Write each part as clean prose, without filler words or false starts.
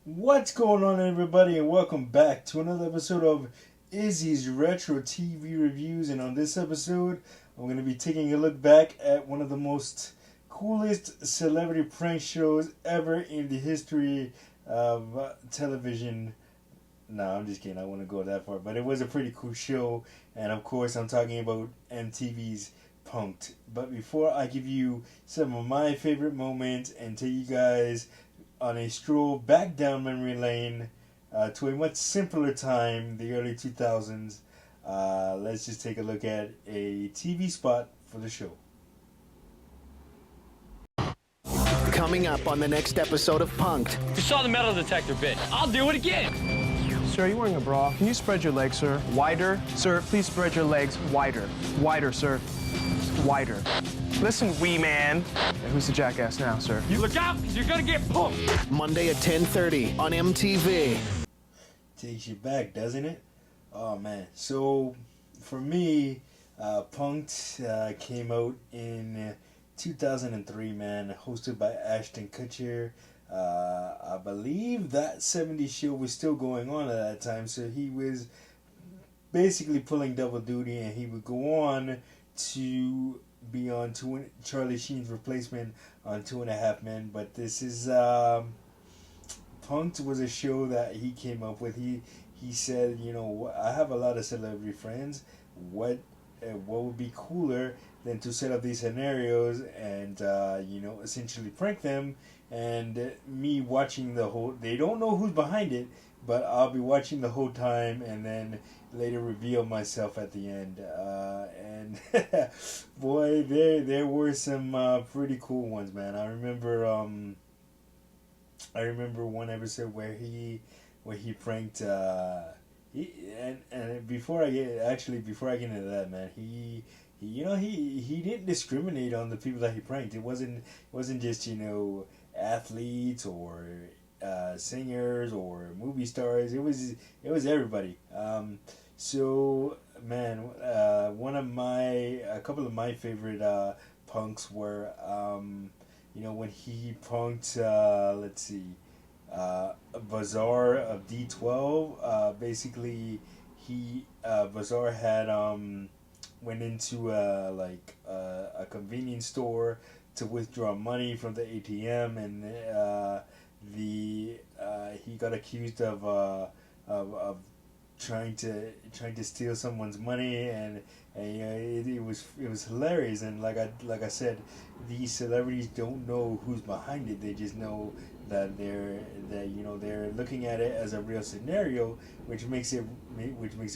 What's going on, everybody, and welcome back to another episode of Izzy's Retro TV Reviews. And on this episode, I'm going to be taking a look back at one of the most coolest celebrity prank shows ever in the history of television. No, I'm just kidding. I wouldn't go that far, but it was a pretty cool show. And of course, I'm talking about MTV's Punked. But before I give you some of my favorite moments and tell you guys on a stroll back down memory lane to a much simpler time, the early 2000s. Let's just take a look at a TV spot for the show. Coming up on the next episode of Punked. You saw the metal detector bit. I'll do it again. Sir, are you wearing a bra? Can you spread your legs, sir? Wider? Sir, please spread your legs wider. Wider, sir. Wider. Listen, wee man. Hey, who's the jackass now, sir? You look out, because you're going to get punked. Monday at 10:30 on MTV. Takes you back, doesn't it? Oh, man. So, for me, Punked came out in 2003, man, hosted by Ashton Kutcher. I believe that 70s show was still going on at that time, so he was basically pulling double duty, and he would go on to be on Charlie Sheen's replacement on Two and a Half Men. But this is Punked was a show that he came up with. He said, you know, I have a lot of celebrity friends. What would be cooler than to set up these scenarios and essentially prank them, and me watching the whole. They don't know who's behind it, but I'll be watching the whole time and then later reveal myself at the end. And boy, there were some pretty cool ones, man. I remember one episode where he pranked. And before I get into that, man, he didn't discriminate on the people that he pranked. It wasn't just athletes or singers or movie stars. It was everybody. So man, a couple of my favorite punks were when he punked let's see Bazaar of D12. Basically, Bazaar had went into a convenience store to withdraw money from the ATM, and he got accused of trying to steal someone's money, and it was hilarious. And like I said, these celebrities don't know who's behind it. They just know that they're looking at it as a real scenario, which makes it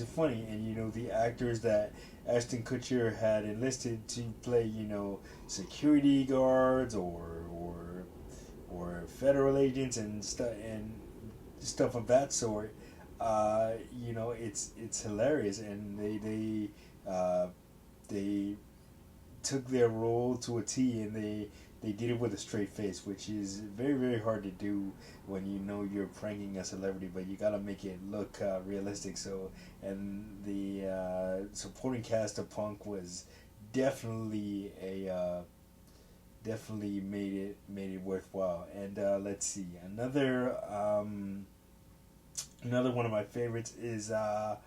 funny. And the actors that Ashton Kutcher had enlisted to play security guards or federal agents and stuff of that sort. It's hilarious, and they took their role to a T, and they did it with a straight face, which is very, very hard to do when you're pranking a celebrity, but you gotta make it look realistic. So, and the supporting cast of Punk was definitely definitely made it worthwhile. And let's see, another one of my favorites is the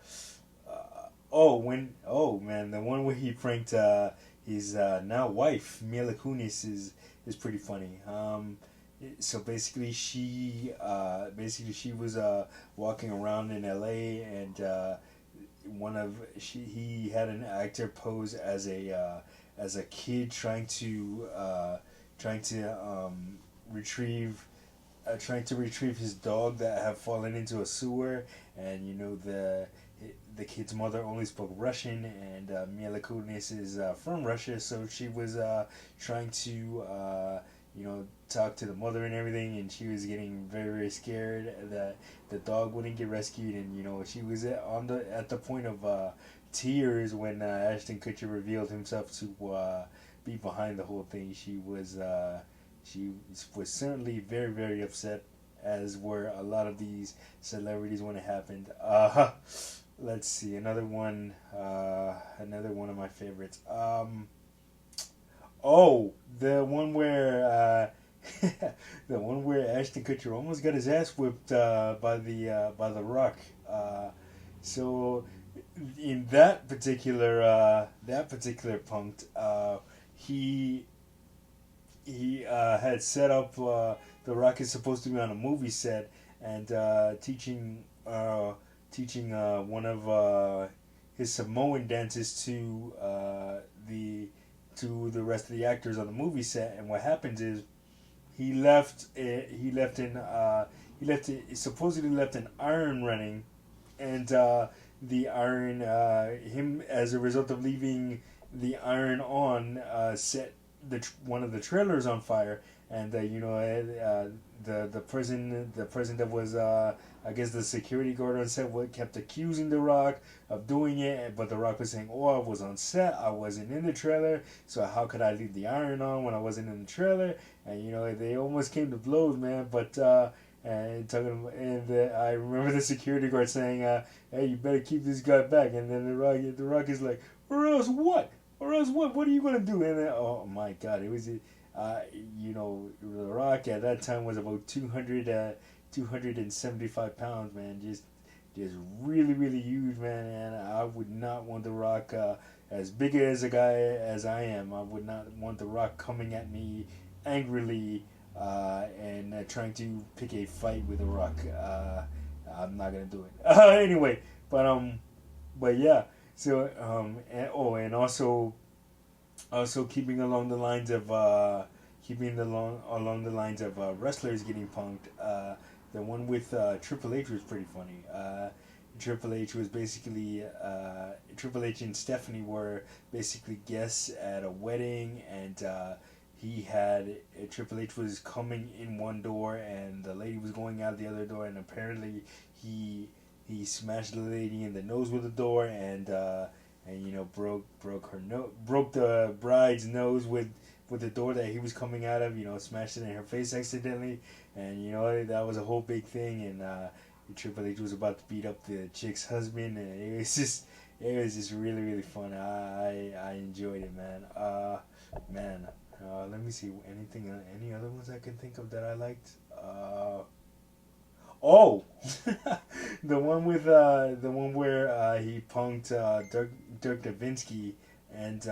one where he pranked his now wife Mila Kunis is pretty funny. So basically she was walking around in LA, and he had an actor pose as a kid retrieve trying to retrieve his dog that had fallen into a sewer. And the kid's mother only spoke Russian, and Mila Kunis is from Russia, so she was trying to talk to the mother and everything, and she was getting very, very scared that the dog wouldn't get rescued. And she was at the point of tears when Ashton Kutcher revealed himself to be behind the whole thing. She was certainly very, very upset, as were a lot of these celebrities when it happened. Let's see, another one of my favorites. The one where The one where Ashton Kutcher almost got his ass whipped by the Rock. So in that particular punct, he had set up the Rock is supposed to be on a movie set and teaching one of his Samoan dances to the rest of the actors on the movie set. And what happens is supposedly left an iron running, and the iron him as a result of leaving the iron on set one of the trailers on fire. And the person that was I guess the security guard on set kept accusing The Rock of doing it, but The Rock was saying, "Oh, I was on set, I wasn't in the trailer, so how could I leave the iron on when I wasn't in the trailer?" And they almost came to blows, man. But I remember the security guard saying, "Hey, you better keep this guy back." And then The Rock is like, "Or else what? Or else what? What are you gonna do?" And then, oh my God, it was, The Rock at that time was about 275 pounds, man. Just really, really huge, man. And I would not want The Rock, as big as a guy as I am, I would not want The Rock coming at me angrily and trying to pick a fight with The Rock. I'm not gonna do it. Anyway, but yeah. So and also keeping along the lines of wrestlers getting punked. The one with Triple H was pretty funny. Triple H was basically Triple H and Stephanie were basically guests at a wedding, and Triple H was coming in one door and the lady was going out the other door, and apparently he smashed the lady in the nose with the door and broke the bride's nose with the door that he was coming out of. Smashed it in her face accidentally, and that was a whole big thing. And Triple H was about to beat up the chick's husband, and it was just really, really fun. I enjoyed it, man. Let me see any other ones I can think of that I liked. Oh, the one where he punked Dirk Nowitzki and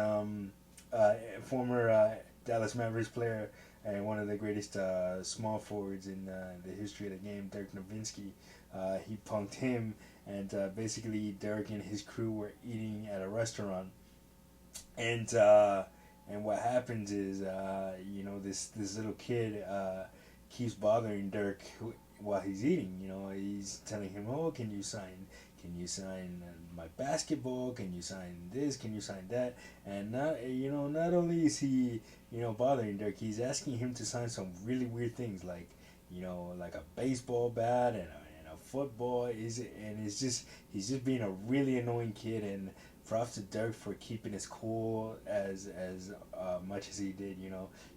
former Dallas Mavericks player and one of the greatest small forwards in the history of the game, Dirk Nowitzki. He punked him, and basically Dirk and his crew were eating at a restaurant, and what happens is this little kid keeps bothering Dirk while he's eating. He's telling him, "Oh, can you sign my basketball? Can you sign this? Can you sign that?" And not only is he bothering Dirk, he's asking him to sign some really weird things like a baseball bat and a football. He's just being a really annoying kid. And props to Dirk for keeping his cool as much as he did.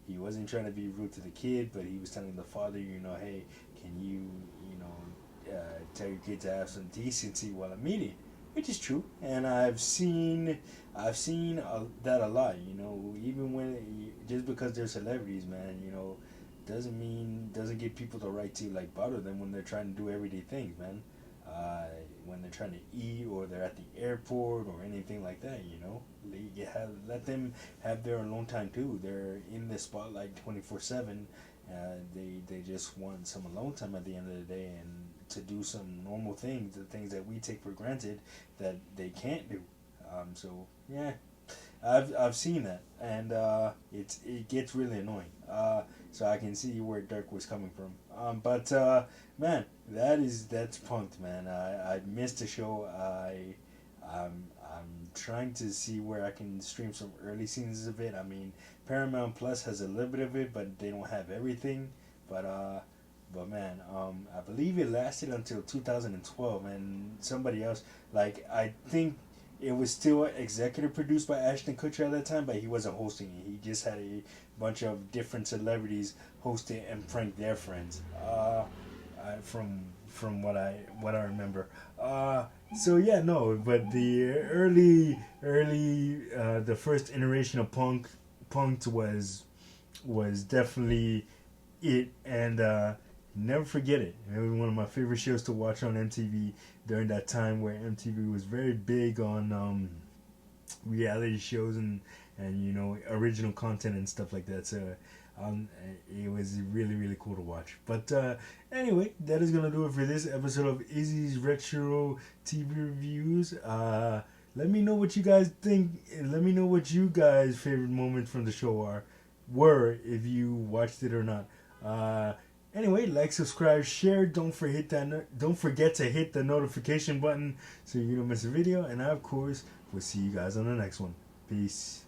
He wasn't trying to be rude to the kid, but he was telling the father, "Hey, can you tell your kid to have some decency while I'm eating," which is true. And I've seen that a lot. Even when just because they're celebrities, man, doesn't give people the right to bother them when they're trying to do everyday things, man. When they're trying to eat or they're at the airport or anything like that, let them have their alone time too. They're in the spotlight 24/7. They just want some alone time at the end of the day and to do some normal things, the things that we take for granted that they can't do. So yeah, I've seen that, and it gets really annoying. So I can see where Dirk was coming from. But man, that's punked, man. I missed the show. I'm trying to see where I can stream some early seasons of it. I mean, Paramount Plus has a little bit of it, but they don't have everything. But man, I believe it lasted until 2012, and somebody else, I think it was still executive produced by Ashton Kutcher at that time, but he wasn't hosting it. He just had a bunch of different celebrities host it and prank their friends. From what I remember. So yeah, no, but the early the first iteration of Punk'd was definitely it, and never forget it. It was one of my favorite shows to watch on MTV during that time where MTV was very big on reality shows and you know, original content and stuff like that. So it was really, really cool to watch. But anyway, that is gonna do it for this episode of Izzy's Retro TV Reviews. Let me know what you guys think. Let me know what you guys' favorite moments from the show were, if you watched it or not. Anyway, like, subscribe, share. Don't forget to hit the notification button so you don't miss a video. And I, of course, will see you guys on the next one. Peace.